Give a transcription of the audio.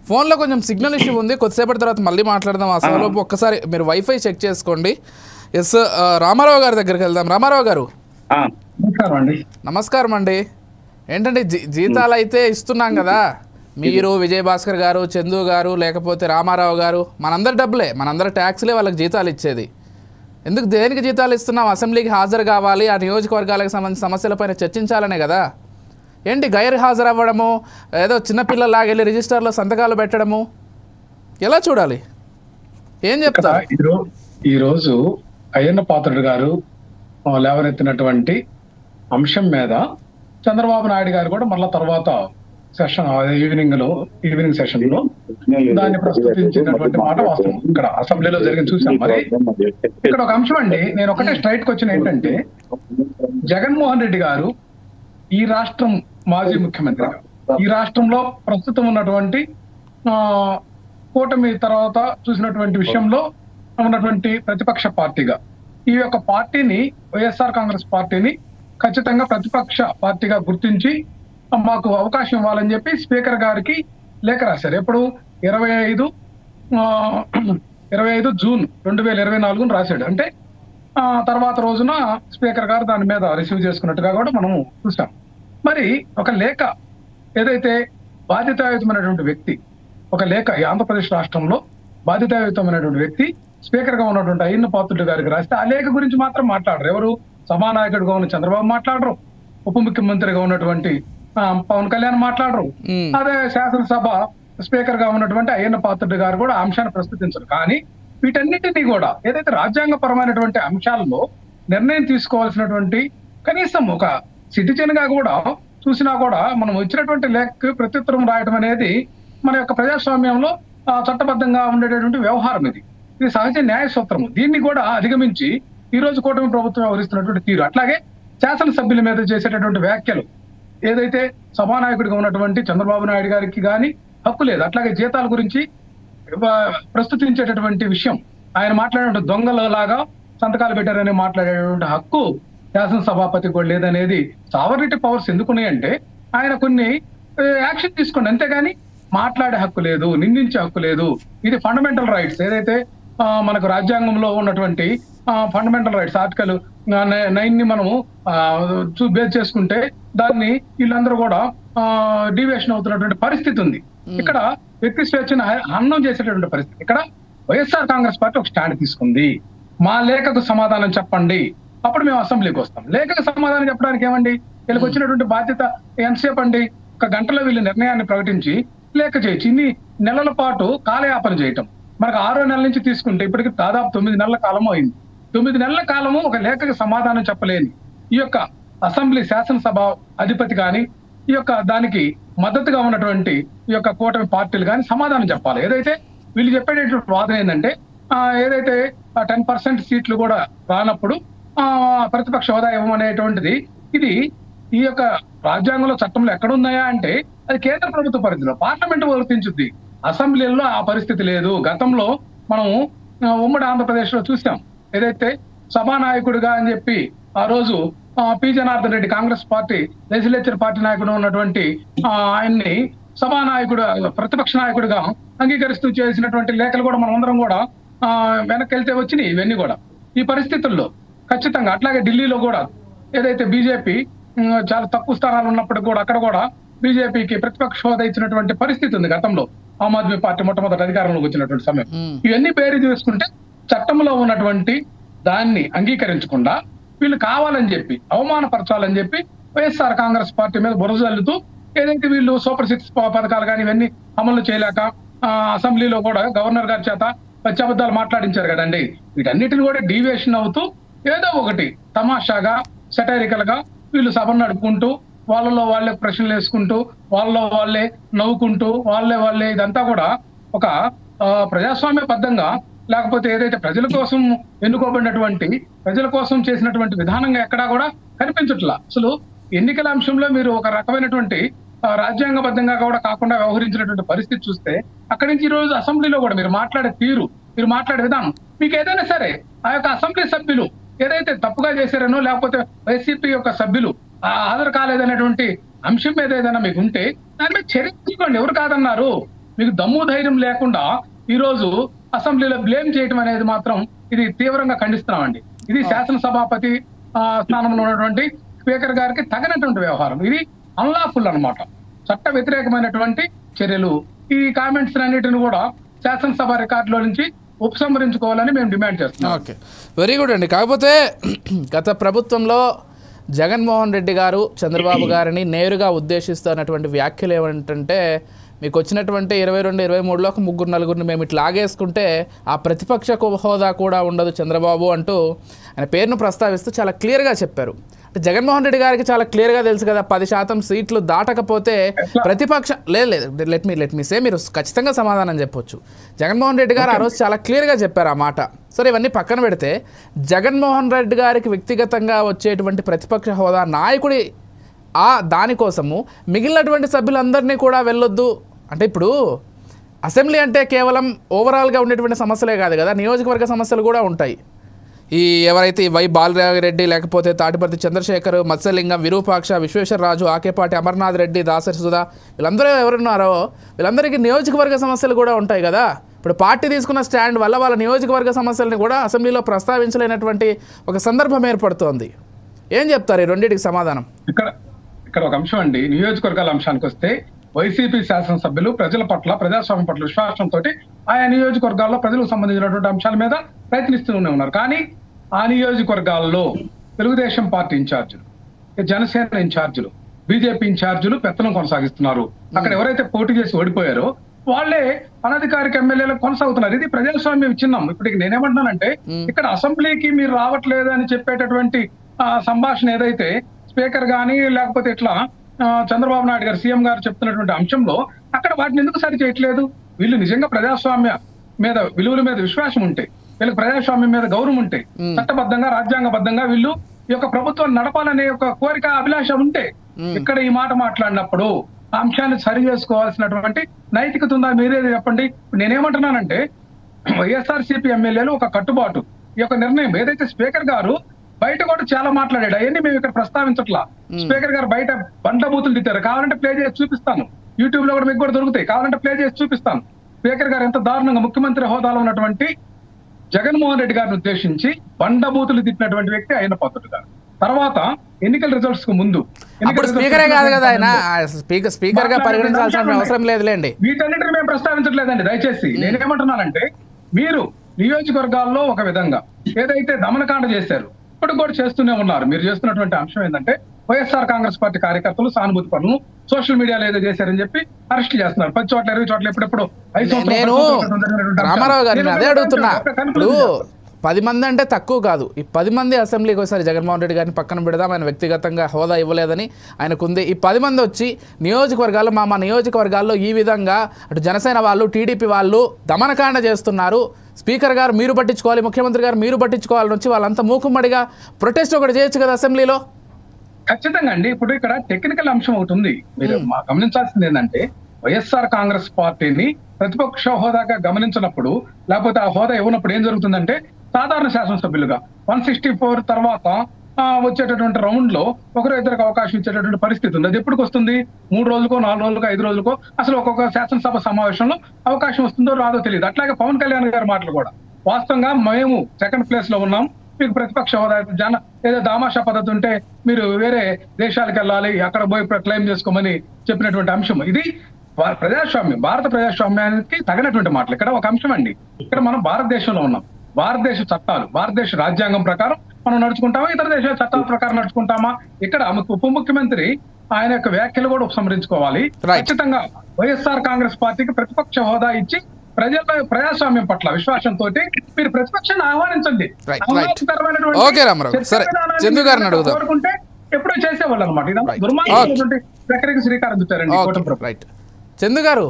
ఫోన్లో కొంచెం signal issue ఉంది, కొద్దిసేపటి తర్వాత మళ్ళీ మాట్లాడదాం. అసలు ఒక్కసారి మీరు వైఫై చెక్ చేసుకోండి. ఎస్, రామారావు గారి దగ్గరికి వెళ్దాం. రామారావు గారు నమస్కారం అండి. ఏంటంటే జీతాలు అయితే ఇస్తున్నాం కదా, మీరు, విజయభాస్కర్ గారు, చందు గారు, లేకపోతే రామారావు గారు, మనందరి డబ్బులే, మనందరి ట్యాక్స్లే వాళ్ళకి జీతాలు ఇచ్చేది. ఎందుకు, దేనికి జీతాలు ఇస్తున్నాం? అసెంబ్లీకి హాజరు కావాలి, ఆ నియోజకవర్గాలకు సంబంధించిన సమస్యలపైన చర్చించాలనే కదా. ఏంటి గైర్ హాజరు అవ్వడము, ఏదో చిన్నపిల్లలాగా వెళ్ళి రిజిస్టర్లో సంతకాలు పెట్టడము, ఎలా చూడాలి? ఏం చెప్తారు? ఈరోజు అయ్యన్న పాత్రుడు గారు లేవనెత్తినటువంటి అంశం మీద చంద్రబాబు నాయుడు గారు కూడా మళ్ళా తర్వాత సెషన్ ఈవినింగ్ సెషన్ లో దాన్ని ప్రస్తుతించినటువంటి మాట వాస్తవం. ఇక్కడ అసెంబ్లీలో జరిగిన చూసాం. మరి ఇక్కడ ఒక అంశం అండి, నేను ఒకటే స్ట్రైట్ కి వచ్చిన ఏంటంటే, జగన్మోహన్ రెడ్డి గారు ఈ రాష్ట్రం మాజీ ముఖ్యమంత్రి, ఈ రాష్ట్రంలో ప్రస్తుతం ఉన్నటువంటి కూటమి తర్వాత చూసినటువంటి విషయంలో ఉన్నటువంటి ప్రతిపక్ష పార్టీగా ఈ యొక్క పార్టీని, వైఎస్ఆర్ కాంగ్రెస్ పార్టీని ఖచ్చితంగా ప్రతిపక్ష పార్టీగా గుర్తించి మాకు అవకాశం ఇవ్వాలని చెప్పి స్పీకర్ గారికి లేఖ రాశారు. ఎప్పుడు 25 జూన్ 2024 రాశాడు. అంటే తర్వాత రోజున స్పీకర్ గారు దాని మీద రిసీవ్ చేసుకున్నట్టుగా కూడా మనము చూసాం. మరి ఒక లేఖ ఏదైతే బాధ్యతాయుతమైనటువంటి వ్యక్తి, ఒక లేఖ ఈ ఆంధ్రప్రదేశ్ రాష్ట్రంలో బాధ్యతాయుతమైనటువంటి వ్యక్తి స్పీకర్ గా ఉన్నటువంటి అయ్యన్న పాత్రుడు గారికి రాస్తే ఆ లేఖ గురించి మాత్రం మాట్లాడరు. ఎవరు? సభానాయకుడిగా ఉన్న చంద్రబాబు మాట్లాడరు, ఉప ముఖ్యమంత్రిగా ఉన్నటువంటి పవన్ కళ్యాణ్ మాట్లాడరు, అదే శాసనసభ స్పీకర్ గా ఉన్నటువంటి అయ్యన్న పాత్రుడు గారు కూడా అంశాన్ని ప్రస్తుతించరు. కానీ వీటన్నిటినీ కూడా ఏదైతే రాజ్యాంగపరమైనటువంటి అంశాలలో నిర్ణయం తీసుకోవాల్సినటువంటి, కనీసం ఒక సిటిజన్ గా కూడా చూసినా కూడా మనం ఇచ్చినటువంటి లేఖకి ప్రత్యుత్తరం రాయడం అనేది మన యొక్క ప్రజాస్వామ్యంలో చట్టబద్ధంగా ఉండేటటువంటి వ్యవహారం. ఇది సహజ న్యాయ సూత్రము. దీన్ని కూడా అధిగమించి ఈ రోజు కూటమి ప్రభుత్వం వ్యవహరిస్తున్నటువంటి తీరు, అట్లాగే శాసనసభ్యుల మీద చేసేటటువంటి వ్యాఖ్యలు, ఏదైతే సభానాయకుడిగా ఉన్నటువంటి చంద్రబాబు నాయుడు గారికి కానీ హక్కు లేదు. అట్లాగే జీతాల గురించి ప్రస్తుతించేటటువంటి విషయం, ఆయన మాట్లాడే దొంగలలాగా సంతకాలు పెట్టారని మాట్లాడేటువంటి హక్కు శాసనసభాపతికి కూడా లేదనేది సావరిటీ పవర్స్ ఎందుకున్నాయంటే ఆయన కొన్ని యాక్షన్ తీసుకోండి, అంతేగాని మాట్లాడే హక్కు లేదు, నిందించే హక్కు లేదు. ఇది ఫండమెంటల్ రైట్స్, ఏదైతే మనకు రాజ్యాంగంలో ఉన్నటువంటి ఫండమెంటల్ రైట్స్ ఆర్టికల్ 9 ని మనము బేస్ చేసుకుంటే దాన్ని వీళ్ళందరూ కూడా డివియేషన్ అవుతున్నటువంటి పరిస్థితి ఉంది. ఇక్కడ వ్యక్తి స్వేచ్ఛను హననం చేసేటటువంటి పరిస్థితి. ఇక్కడ వైఎస్ఆర్ కాంగ్రెస్ పార్టీ ఒక స్టాండ్ తీసుకుంది, మా లేఖకు సమాధానం చెప్పండి, అప్పుడు మేము అసెంబ్లీకి వస్తాం. లేఖకు సమాధానం చెప్పడానికి ఏమండి, వీళ్ళకి వచ్చినటువంటి బాధ్యత ఎంతసేపు అండి? 1 గంటలో వీళ్ళు నిర్ణయాన్ని ప్రకటించి లేఖ చేయొచ్చు. ఇన్ని నెలల పాటు కాలయాపన చేయటం, మనకు 6వ నెల నుంచి తీసుకుంటే ఇప్పటికి దాదాపు 9 నెలల కాలము అయింది. 9 నెలల కాలము ఒక లేఖకి సమాధానం చెప్పలేని ఈ యొక్క అసెంబ్లీ శాసనసభ అధిపతి కానీ, ఈ యొక్క దానికి మద్దతుగా ఉన్నటువంటి ఈ యొక్క కూటమి పార్టీలు కానీ సమాధానం చెప్పాలి. ఏదైతే వీళ్ళు చెప్పేటటువంటి వాదన ఏంటంటే, ఏదైతే 10% సీట్లు కూడా రానప్పుడు ప్రతిపక్ష హోదా ఇవ్వమనేటువంటిది, ఇది ఈ యొక్క రాజ్యాంగంలో చట్టంలో ఎక్కడున్నాయా అంటే అది కేంద్ర ప్రభుత్వ పరిధిలో పార్లమెంట్ వర్తించుద్ది, అసెంబ్లీలో ఆ పరిస్థితి లేదు. గతంలో మనము ఉమ్మడి ఆంధ్రప్రదేశ్ లో చూసాం. ఏదైతే సభానాయకుడిగా అని చెప్పి ఆ రోజు P Janardhan Reddy Congress party legislature party నాయకుడు ఉన్నటువంటి ఆయన్ని సభానాయకుడు, ప్రతిపక్ష నాయకుడిగా అంగీకరిస్తూ చేసినటువంటి లేఖలు కూడా మనం అందరం కూడా వెనక్కి వెళ్తే వచ్చినాయి. ఇవన్నీ కూడా ఈ పరిస్థితుల్లో ఖచ్చితంగా, అట్లాగే ఢిల్లీలో కూడా ఏదైతే బీజేపీ చాలా తక్కువ స్థానాలు ఉన్నప్పటికీ కూడా అక్కడ కూడా బీజేపీకి ప్రతిపక్ష హోదా ఇచ్చినటువంటి పరిస్థితి ఉంది గతంలో, ఆమ్ ఆద్మీ పార్టీ మొట్టమొదటి అధికారంలోకి వచ్చినటువంటి సమయం. ఇవన్నీ పేరు చేసుకుంటే చట్టంలో ఉన్నటువంటి దాన్ని అంగీకరించకుండా వీళ్ళు కావాలని చెప్పి అవమానపరచాలని చెప్పి వైఎస్ఆర్ కాంగ్రెస్ పార్టీ మీద బురద జల్లుతూ, ఏదైతే వీళ్ళు సూపర్ 6 పథకాలు కానీ ఇవన్నీ అమలు చేయలేక అసెంబ్లీలో కూడా గవర్నర్ గారి చేత పచ్చబద్దాలు మాట్లాడించారు కదండి. వీటన్నిటిని కూడా డీవియేషన్ అవుతూ ఏదో ఒకటి తమాషాగా సెటైరికల్ గా వీళ్ళు సభను నడుపుకుంటూ వాళ్ళలో వాళ్ళే ప్రశ్నలు వేసుకుంటూ వాళ్ళలో వాళ్ళే నవ్వుకుంటూ వాళ్ళే ఇదంతా కూడా ఒక ప్రజాస్వామ్యబద్ధంగా, లేకపోతే ఏదైతే ప్రజల కోసం ఎన్నుకోబడినటువంటి ప్రజల కోసం చేసినటువంటి విధానంగా ఎక్కడా కూడా కనిపించట్లా. అసలు ఎన్నికల అంశంలో మీరు ఒక రకమైనటువంటి రాజ్యాంగబద్ధంగా కూడా కాకుండా వ్యవహరించినటువంటి పరిస్థితి చూస్తే, అక్కడి నుంచి ఈ రోజు అసెంబ్లీలో కూడా మీరు మాట్లాడే తీరు, మీరు మాట్లాడే విధానం, మీకు ఏదైనా సరే ఆ యొక్క అసెంబ్లీ సభ్యులు ఏదైతే తప్పుగా చేశారనో, లేకపోతే వైసీపీ యొక్క సభ్యులు హాజరు కాలేదనేటువంటి అంశం మీద ఏదైనా మీకు ఉంటే దాని మీద చర్య తీసుకోండి. ఎవరు కాదన్నారు? మీకు దమ్ము ధైర్యం లేకుండా ఈ రోజు అసెంబ్లీలో బ్లేమ్ చేయడం అనేది మాత్రం ఇది తీవ్రంగా ఖండిస్తున్నామండి. ఇది శాసనసభాపతి స్థానంలో ఉన్నటువంటి స్పీకర్ గారికి తగినటువంటి వ్యవహారం. ఇది అన్లాఫుల్ అన్నమాట, చట్ట వ్యతిరేకమైనటువంటి చర్యలు. ఈ కామెంట్స్ అన్నిటిని కూడా శాసనసభ రికార్డులో నుంచి ఉపసంహరించుకోవాలని మేము డిమాండ్ చేస్తున్నాం. ఓకే, వెరీ గుడ్ అండి. కాకపోతే గత ప్రభుత్వంలో జగన్మోహన్ రెడ్డి గారు చంద్రబాబు గారిని నేరుగా ఉద్దేశిస్తున్నటువంటి వ్యాఖ్యలు ఏమంటే, మీకు వచ్చినటువంటి 22-23లో ఒక 3-4 మేము ఇట్లా లాగేసుకుంటే ఆ ప్రతిపక్ష హోదా కూడా ఉండదు చంద్రబాబు అంటూ ఆయన పేరును ప్రస్తావిస్తూ చాలా క్లియర్గా చెప్పారు. అంటే జగన్మోహన్ రెడ్డి గారికి చాలా క్లియర్గా తెలుసు కదా, 10% సీట్లు దాటకపోతే ప్రతిపక్ష లేదు లెట్ మీ సే, మీరు ఖచ్చితంగా సమాధానం చెప్పొచ్చు. జగన్మోహన్ రెడ్డి గారు ఆ రోజు చాలా క్లియర్గా చెప్పారు ఆ మాట. సరే, ఇవన్నీ పక్కన పెడితే జగన్మోహన్ రెడ్డి గారికి వ్యక్తిగతంగా వచ్చేటువంటి ప్రతిపక్ష హోదా నాయకుడి దానికోసము మిగిలినటువంటి సభ్యులందరినీ కూడా వెళ్ళొద్దు అంటే, ఇప్పుడు అసెంబ్లీ అంటే కేవలం ఓవరాల్గా ఉండేటువంటి సమస్యలే కాదు కదా, నియోజకవర్గ సమస్యలు కూడా ఉంటాయి. ఈ ఎవరైతే వై బాలరెడ్డి, లేకపోతే తాటిపర్తి చంద్రశేఖర్, మత్స్యలింగం, విరూపాక్ష, విశ్వేశ్వరరాజు, ఆకేపాటి అమర్నాథ్ రెడ్డి, దాసరి సుధా, వీళ్ళందరూ ఎవరున్నారో వీళ్ళందరికీ నియోజకవర్గ సమస్యలు కూడా ఉంటాయి కదా. ఇప్పుడు పార్టీ తీసుకున్న స్టాండ్ వల్ల వాళ్ళ నియోజకవర్గ సమస్యలని కూడా అసెంబ్లీలో ప్రస్తావించలేనటువంటి ఒక సందర్భం ఏర్పడుతోంది. ఏం చెప్తారు ఈ రెండింటికి సమాధానం? ఇక్కడ ఒక అంశం అండి, నియోజకవర్గాల అంశానికి వస్తే వైసీపీ శాసనసభ్యులు ప్రజల పట్ల, ప్రజాస్వామ్యం పట్ల విశ్వాసంతో ఆయా నియోజకవర్గాల్లో ప్రజలకు సంబంధించినటువంటి అంశాల మీద ప్రయత్నిస్తూనే ఉన్నారు. కానీ ఆ నియోజకవర్గాల్లో తెలుగుదేశం పార్టీ ఇన్ఛార్జీలు, జనసేన ఇన్ఛార్జీలు, బీజేపీ ఇన్ఛార్జీలు పెత్తనం కొనసాగిస్తున్నారు. అక్కడ ఎవరైతే పోటీ చేసి ఓడిపోయారో వాళ్ళే అనధికారిక ఎమ్మెల్యేలు కొనసాగుతున్నారు. ఇది ప్రజాస్వామ్యం చిహ్నం. ఇప్పుడు నేనేమంటున్నానంటే, ఇక్కడ అసెంబ్లీకి మీరు రావట్లేదు అని చెప్పేటటువంటి సంభాషణ ఏదైతే స్పీకర్ గానీ లేకపోతే ఇట్లా చంద్రబాబు నాయుడు గారు సీఎం గారు చెప్తున్నటువంటి అంశంలో అక్కడ వాటిని ఎందుకు సరి చేయట్లేదు? వీళ్ళు నిజంగా ప్రజాస్వామ్య మీద, విలువల మీద విశ్వాసం ఉంటే, వీళ్ళకి ప్రజాస్వామ్యం మీద గౌరవం ఉంటే, చట్టబద్ధంగా రాజ్యాంగబద్ధంగా వీళ్ళు ఈ యొక్క ప్రభుత్వాన్ని నడపాలనే ఒక కోరిక, అభిలాష ఉంటే ఇక్కడ ఈ మాట మాట్లాడినప్పుడు ఆ అంశాన్ని సరి చేసుకోవాల్సినటువంటి నైతికత ఉందా? మీరే చెప్పండి. నేనేమంటున్నానంటే, వైఎస్ఆర్సీపీ ఎమ్మెల్యేలు ఒక కట్టుబాటు, ఈ యొక్క నిర్ణయం ఏదైతే స్పీకర్ గారు బయట కూడా చాలా మాట్లాడాడు, అవన్నీ మేము ఇక్కడ ప్రస్తావించట్లా. స్పీకర్ గారు బయట బండబూతులు తిట్టారు, కావాలంటే ప్లే చేసి చూపిస్తాను. యూట్యూబ్ లో కూడా మీకు కూడా దొరుకుతాయి, కావాలంటే ప్లే చేసి చూపిస్తాను. స్పీకర్ గారు ఎంత దారుణంగా ముఖ్యమంత్రి హోదాలో ఉన్నటువంటి జగన్మోహన్ రెడ్డి గారిని ఉద్దేశించి బండబూతులు తిట్టినటువంటి వ్యక్తి ఆయన పద్ధతి గారు. తర్వాత ఎన్నికల రిజల్ట్స్ కు ముందు స్పీకరే కాదు కదా ఆయన, స్పీకర్ గా పరిగణించాల్సిన అవసరం లేదులేండి. వీటన్నిటిని మేము ప్రస్తావించట్లేదండి. దయచేసి నేనేమంటున్నానంటే, మీరు నియోజకవర్గాల్లో ఒక విధంగా ఏదైతే దమనకాండ చేశారు, ఇప్పుడు కూడా చేస్తూనే ఉన్నారు. మీరు చేస్తున్నటువంటి అంశం ఏంటంటే, వైఎస్ఆర్ కాంగ్రెస్ పార్టీ కార్యకర్తలు సానుభూతి పనులు సోషల్ మీడియాలో ఏదో చేశారని చెప్పి అరెస్ట్ చేస్తున్నారు. 10 చోట్ల 20 చోట్ల ఎప్పుడెప్పుడు నేను రామారావు గారిని అదే అడుగుతున్నా. ఇప్పుడు 10 మంది అంటే తక్కువ కాదు. ఈ 10 మంది అసెంబ్లీకి ఒకసారి జగన్మోహన్ రెడ్డి గారిని పక్కన పెడదాం, ఆయన వ్యక్తిగతంగా హోదా ఇవ్వలేదని ఆయనకుంది. ఈ 10 మంది వచ్చి నియోజకవర్గాల్లో మా నియోజకవర్గాల్లో ఈ విధంగా అటు జనసేన వాళ్ళు, టీడీపీ వాళ్ళు దమనకాండ చేస్తున్నారు, స్పీకర్ గారు మీరు పట్టించుకోవాలి, ముఖ్యమంత్రి గారు మీరు పట్టించుకోవాలని వచ్చి వాళ్ళంతా మూకుమ్మడిగా ప్రొటెస్ట్ ఒకటి చేయొచ్చు కదా అసెంబ్లీలో. ఖచ్చితంగా అండి. ఇప్పుడు ఇక్కడ టెక్నికల్ అంశం ఒకటి ఉంది. మీరు గమనించాల్సింది ఏంటంటే, వైఎస్ఆర్ కాంగ్రెస్ పార్టీని ప్రతిపక్ష హోదాగా గమనించినప్పుడు, లేకపోతే ఆ హోదా ఇవ్వనప్పుడు ఏం జరుగుతుందంటే, సాధారణ శాసనసభ్యులుగా 164 తర్వాత వచ్చేటటువంటి రౌండ్ లో ఒకరు ఇద్దరికి అవకాశం ఇచ్చేటటువంటి పరిస్థితి ఉంది. అది ఎప్పటికి వస్తుంది? 3 రోజులకో, 4 రోజులకో, 5 రోజులకో అసలు ఒక్కొక్క శాసనసభ సమావేశంలో అవకాశం వస్తుందో రాదో తెలియదు. అట్లాగే పవన్ కళ్యాణ్ గారి మాటలు కూడా వాస్తవంగా మేము సెకండ్ ప్లేస్ లో ఉన్నాం, మీకు ప్రతిపక్ష హోదా ఏదో దామాషా పద్ధతి ఉంటే మీరు వేరే దేశాలకు వెళ్ళాలి, అక్కడ పోయి క్లెయిమ్ చేసుకోమని చెప్పినటువంటి అంశం. ఇది ప్రజాస్వామ్యం, భారత ప్రజాస్వామ్యానికి తగినటువంటి మాటలు. ఇక్కడ ఒక అంశం అండి, ఇక్కడ మనం భారతదేశంలో ఉన్నాం, భారతదేశ చట్టాలు, భారతదేశ రాజ్యాంగం ప్రకారం మనం నడుచుకుంటామా, ఇతర దేశాల చట్టాల ప్రకారం నడుచుకుంటామా? ఇక్కడ ఉప ముఖ్యమంత్రి ఆయన యొక్క వ్యాఖ్యలు కూడా ఉపసంహరించుకోవాలి. ఖచ్చితంగా వైఎస్ఆర్ కాంగ్రెస్ పార్టీకి ప్రతిపక్ష హోదా ఇచ్చి ప్రజల ప్రజాస్వామ్యం పట్ల విశ్వాసంతో మీరు ప్రతిపక్షాన్ని ఆహ్వానించండి. కోరుకుంటే ఎప్పుడో చేసేవాళ్ళు అనమాట. ఇది దుర్మార్గమైనటువంటి ప్రక్రియకు శ్రీకారం చుట్టారండి. చందు గారు